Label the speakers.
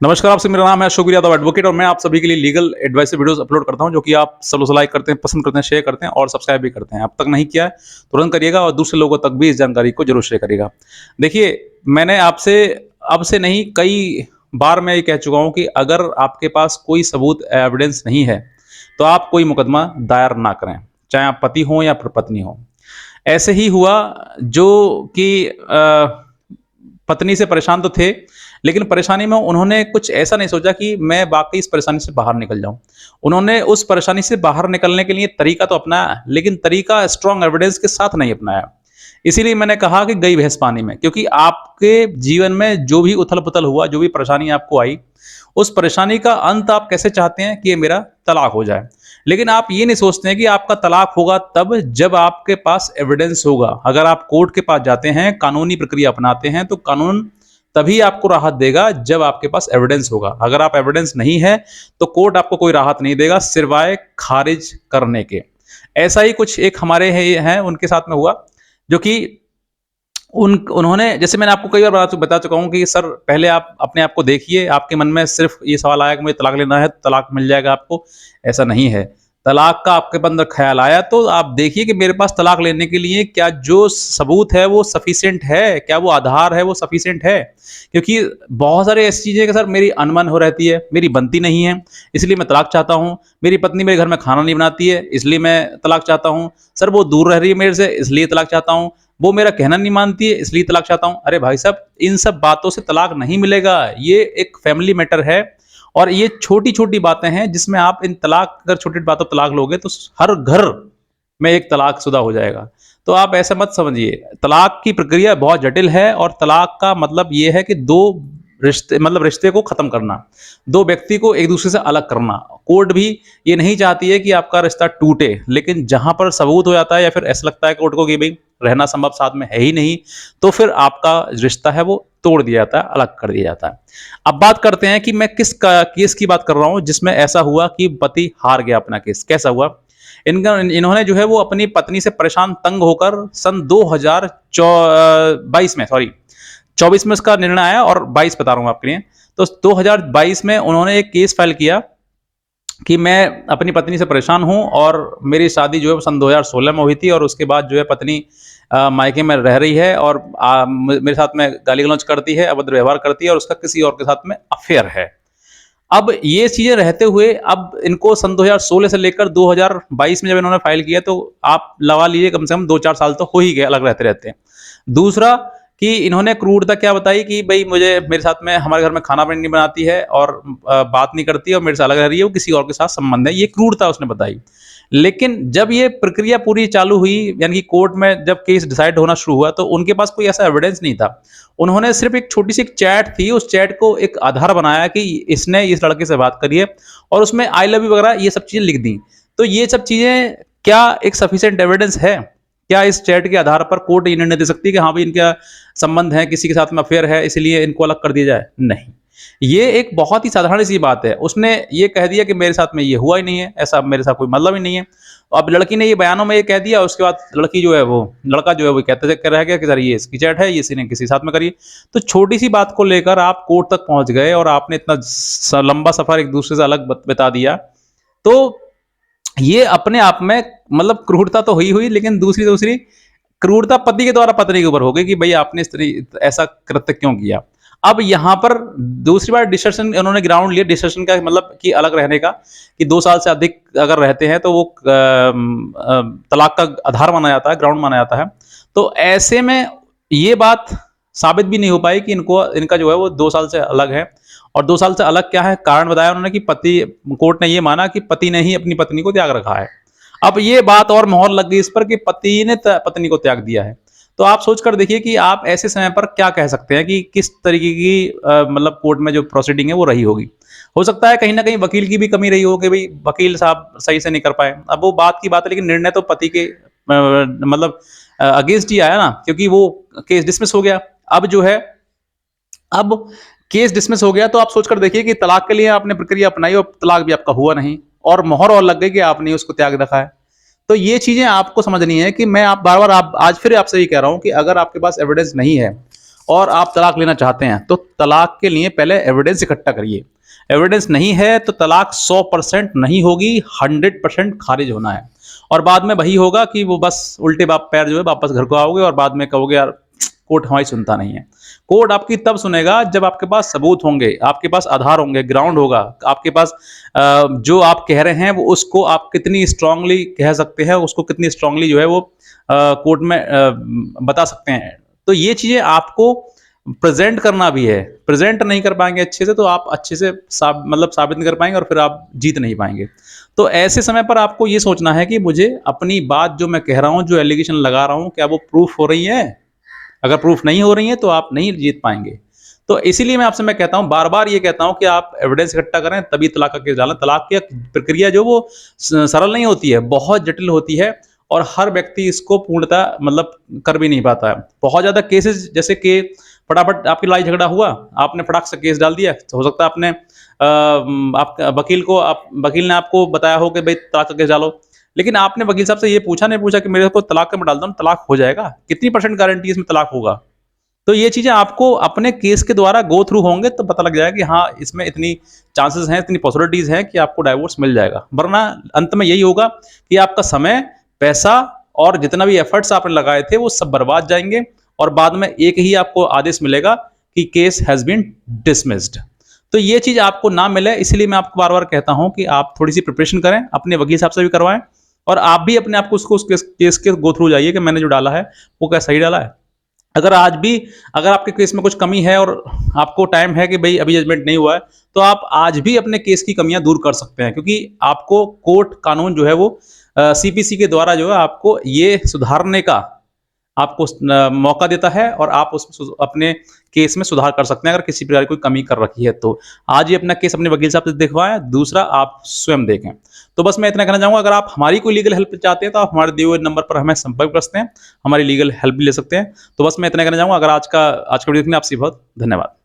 Speaker 1: नमस्कार, आपसे मेरा नाम है अशोक यादव एडवोकेट और मैं आप सभी के लिए लीगल एडवाइस से वीडियोस अपलोड करता हूं जो कि आप सब लाइक करते हैं, पसंद करते हैं, शेयर करते हैं और सब्सक्राइब भी करते हैं। अब तक नहीं किया है तुरंत करिएगा और दूसरे लोगों तक भी इस जानकारी को जरूर शेयर करिएगा। देखिए, मैंने आपसे अब से नहीं कई बार मैं ये कह चुका हूं कि अगर आपके पास कोई सबूत एविडेंस नहीं है तो आप कोई मुकदमा दायर ना करें, चाहे आप पति हों या फिर पत्नी हो। ऐसे ही हुआ जो कि पत्नी से परेशान तो थे, लेकिन परेशानी में उन्होंने कुछ ऐसा नहीं सोचा कि मैं वाक़ई इस परेशानी से बाहर निकल जाऊँ। उन्होंने उस परेशानी से बाहर निकलने के लिए तरीका तो अपनाया, लेकिन तरीका स्ट्रॉन्ग एविडेंस के साथ नहीं अपनाया। इसीलिए मैंने कहा कि गई भैंस पानी में, क्योंकि आपके जीवन में जो भी उथल-पुथल हुआ, जो भी परेशानी आपको आई, उस परेशानी का अंत आप कैसे चाहते हैं कि ये मेरा तलाक हो जाए। लेकिन आप ये नहीं सोचते हैं कि आपका तलाक होगा तब जब आपके पास एविडेंस होगा। अगर आप कोर्ट के पास जाते हैं, कानूनी प्रक्रिया अपनाते हैं, तो कानून तभी आपको राहत देगा जब आपके पास एविडेंस होगा। अगर आप एविडेंस नहीं है, तो कोर्ट आपको कोई राहत नहीं देगा सिवाय खारिज करने के। ऐसा ही कुछ एक हमारे हैं उनके साथ में हुआ, जो कि उन्होंने, जैसे मैंने आपको कई बार बता चुका हूँ कि सर पहले आप अपने आप को देखिए, आपके मन में सिर्फ ये सवाल आया कि मुझे तलाक लेना है, तो तलाक मिल जाएगा आपको। ऐसा नहीं है। तलाक का आपके अंदर ख्याल आया तो आप देखिए कि मेरे पास तलाक लेने के लिए क्या जो सबूत है वो सफिशिएंट है, क्या वो आधार है वो सफिशिएंट है। क्योंकि बहुत सारे ऐसी चीज़ें कि सर मेरी अनबन हो रहती है, मेरी बनती नहीं है, इसलिए मैं तलाक चाहता हूँ। मेरी पत्नी मेरे घर में खाना नहीं बनाती है, इसलिए मैं तलाक चाहता हूँ। सर वो दूर रह रही है मेरे से, इसलिए तलाक चाहता हूँ। वो मेरा कहना नहीं मानती है, इसलिए तलाक चाहता हूँ। अरे भाई साहब, इन सब बातों से तलाक नहीं मिलेगा। ये एक फैमिली मैटर है और ये छोटी-छोटी बातें हैं जिसमें आप इन तलाक, अगर छोटी-छोटी बातों पर तलाक लोगे तो हर घर में एक तलाकशुदा हो जाएगा। तो आप ऐसा मत समझिए। तलाक की प्रक्रिया बहुत जटिल है और तलाक का मतलब ये है कि 2 रिश्ते, मतलब रिश्ते को खत्म करना, 2 व्यक्ति को एक दूसरे से अलग करना। कोर्ट भी ये नहीं चाहती है कि आपका रिश्ता टूटे, लेकिन जहाँ पर सबूत हो जाता है या फिर ऐसा लगता है कोर्ट को कि भई रहना संभव साथ में है ही नहीं, तो फिर आपका रिश्ता है वो तोड़ दिया जाता है, अलग कर दिया जाता है। अब बात करते हैं कि मैं किस केस की बात कर रहा हूँ जिसमें ऐसा हुआ कि पति हार गया अपना केस। कैसा हुआ? इन्होंने जो है वो अपनी पत्नी से परेशान तंग होकर सन 2022 में, सॉरी 24 में इसका निर्णय आया और 22 बता रहा हूँ आपके लिए। तो 2022 में उन्होंने एक केस फाइल किया कि मैं अपनी पत्नी से परेशान हूँ और मेरी शादी जो है सन 2016 में हुई थी और उसके बाद जो है पत्नी मायके में रह रही है और मेरे साथ में गाली गलौज करती है, अभद्र व्यवहार करती है और उसका किसी और के साथ में अफेयर है। अब ये चीज़ें रहते हुए अब इनको सन 2016 से लेकर 2022 में जब इन्होंने फाइल किया तो आप लगा लीजिए कम से कम 2-4 साल तो हो ही गए अलग रहते-रहते। दूसरा कि इन्होंने क्रूरता क्या बताई कि भई मुझे, मेरे साथ में, हमारे घर में खाना नहीं बनाती है और बात नहीं करती है और मेरे से अलग रह रही है, वो किसी और के साथ संबंध है। ये क्रूरता उसने बताई। लेकिन जब ये प्रक्रिया पूरी चालू हुई, यानी कि कोर्ट में जब केस डिसाइड होना शुरू हुआ, तो उनके पास कोई ऐसा एविडेंस नहीं था। उन्होंने सिर्फ एक छोटी-सी एक चैट थी, उस चैट को एक आधार बनाया कि इसने इस लड़के से बात करी है और उसमें आई लव यू वगैरह ये सब चीज़ें लिख दी। तो ये सब चीज़ें क्या एक सफिशिएंट एविडेंस है? क्या इस चैट के आधार पर कोर्ट ये निर्णय दे सकती है कि हाँ भाई इनका संबंध है, किसी के साथ में अफेयर है, इसलिए इनको अलग कर दिया जाए? नहीं। ये एक बहुत ही साधारण सी बात है। उसने ये कह दिया कि मेरे साथ में ये हुआ ही नहीं है, ऐसा मेरे साथ कोई मतलब ही नहीं है। अब लड़की ने ये बयानों में ये कह दिया, उसके बाद लड़की जो है वो, लड़का जो है वो कहते कह रह गया कि सर ये इसकी चैट है, ये इसी ने किसी साथ में करी है। तो छोटी सी बात को लेकर आप कोर्ट तक पहुंच गए और आपने इतना लंबा सफर एक दूसरे से अलग बता दिया। तो ये अपने आप में, मतलब क्रूरता तो हुई हुई, लेकिन दूसरी दूसरी क्रूरता पति के द्वारा पत्नी के ऊपर हो गई कि भई आपने ऐसा कृत्य क्यों किया। अब यहाँ पर दूसरी बार डिस्कशन उन्होंने ग्राउंड लिया, डिस्कशन का मतलब कि अलग रहने का, कि 2 साल से अधिक अगर रहते हैं तो वो तलाक का आधार माना जाता है, ग्राउंड माना जाता है। तो ऐसे में ये बात साबित भी नहीं हो पाई कि इनका जो है वो 2 साल से अलग है। और 2 साल से अलग क्या है, कारण बताया उन्होंने कि कोर्ट ने ये माना कि पति ने ही अपनी पत्नी को त्याग रखा है। अब ये बात और मोहर लग गई इस पर कि पति ने पत्नी को त्याग दिया है। तो आप सोच कर देखिए कि आप ऐसे समय पर क्या कह सकते हैं कि किस तरीके की मतलब कोर्ट में जो प्रोसीडिंग है वो रही होगी। हो सकता है कहीं न कहीं वकील की भी कमी रही हो कि भई वकील साहब सही से नहीं कर पाए। अब वो बात की बात है, लेकिन निर्णय तो पति के मतलब अगेंस्ट ही आया ना, क्योंकि वो केस डिसमिस हो गया। अब जो है, अब केस डिसमिस हो गया तो आप सोचकर देखिए कि तलाक के लिए आपने प्रक्रिया अपनाई और तलाक भी आपका हुआ नहीं और मोहर और लग गई कि आपने उसको त्याग रखा है। तो ये चीजें आपको समझनी है कि मैं आप बार-बार आप आज फिर आपसे ये कह रहा हूं कि अगर आपके पास एविडेंस नहीं है और आप तलाक लेना चाहते हैं, तो तलाक के लिए पहले एविडेंस इकट्ठा करिए। एविडेंस नहीं है तो तलाक 100% नहीं होगी, 100% खारिज होना है। और बाद में वही होगा कि वो बस उल्टे बाप पैर जो है वापस घर को आओगे और बाद में कहोगे यार कोर्ट हमारी सुनता नहीं है। कोर्ट आपकी तब सुनेगा जब आपके पास सबूत होंगे, आपके पास आधार होंगे, ग्राउंड होगा, आपके पास जो आप कह रहे हैं वो उसको आप कितनी स्ट्रांगली कह सकते हैं, उसको कितनी स्ट्रांगली जो है वो कोर्ट में बता सकते हैं। तो ये चीजें आपको प्रेजेंट करना भी है। प्रेजेंट नहीं कर पाएंगे अच्छे से तो आप अच्छे से मतलब साबित नहीं कर पाएंगे और फिर आप जीत नहीं पाएंगे। तो ऐसे समय पर आपको ये सोचना है कि मुझे अपनी बात जो मैं कह रहा हूँ, जो एलिगेशन लगा रहा हूँ, क्या वो प्रूफ हो रही है? अगर प्रूफ नहीं हो रही है तो आप नहीं जीत पाएंगे। तो इसीलिए मैं कहता हूँ, बार बार ये कहता हूँ कि आप एविडेंस इकट्ठा करें तभी तलाक का केस डालें। तलाक की प्रक्रिया जो वो सरल नहीं होती है, बहुत जटिल होती है और हर व्यक्ति इसको पूर्णतः मतलब कर भी नहीं पाता है। बहुत ज्यादा केसेस जैसे कि फटाफट आपकी लड़ाई झगड़ा हुआ, आपने फटाक से केस डाल दिया, तो हो सकता है आपने आप वकील ने आपको बताया हो कि भाई तलाक का केस डालो, लेकिन आपने वकील साहब से ये नहीं पूछा कि मेरे को तलाक का मैं डालता हूँ, तलाक हो जाएगा? कितनी % गारंटी इसमें तलाक होगा? तो ये चीजें आपको अपने केस के द्वारा गो थ्रू होंगे तो पता लग जाएगा कि हाँ इसमें इतनी चांसेस हैं, इतनी पॉसिबिलिटीज हैं कि आपको डाइवोर्स मिल जाएगा। वरना अंत में यही होगा कि आपका समय, पैसा और जितना भी एफर्ट्स आपने लगाए थे वो सब बर्बाद जाएंगे और बाद में एक ही आपको आदेश मिलेगा कि केस हैज बीन डिसमिस्ड। तो ये चीज आपको ना मिले, इसलिए मैं आपको बार बार कहता हूं कि आप थोड़ी सी प्रिपरेशन करें, अपने वकील साहब से भी करवाएं और आप भी अपने आप को उस केस के गो थ्रू जाइए कि मैंने जो डाला है वो क्या सही डाला है। अगर आज भी अगर आपके केस में कुछ कमी है और आपको टाइम है कि भाई अभी जजमेंट नहीं हुआ है, तो आप आज भी अपने केस की कमियां दूर कर सकते हैं, क्योंकि आपको कोर्ट कानून जो है वो सीपीसी के द्वारा जो है आपको ये सुधारने का आपको मौका देता है और आप उसमें अपने केस में सुधार कर सकते हैं अगर किसी प्रकार की कोई कमी कर रखी है तो। आज ही अपना केस अपने वकील साहब से दिखवाएं, दूसरा आप स्वयं देखें। तो बस मैं इतना कहना चाहूंगा, अगर आप हमारी कोई लीगल हेल्प चाहते हैं तो आप हमारे दिए हुए नंबर पर हमें संपर्क कर सकते हैं, हमारी लीगल हेल्प भी ले सकते हैं। तो बस मैं इतना कहना चाहूंगा, अगर आज का वीडियो देखने आपसे बहुत धन्यवाद।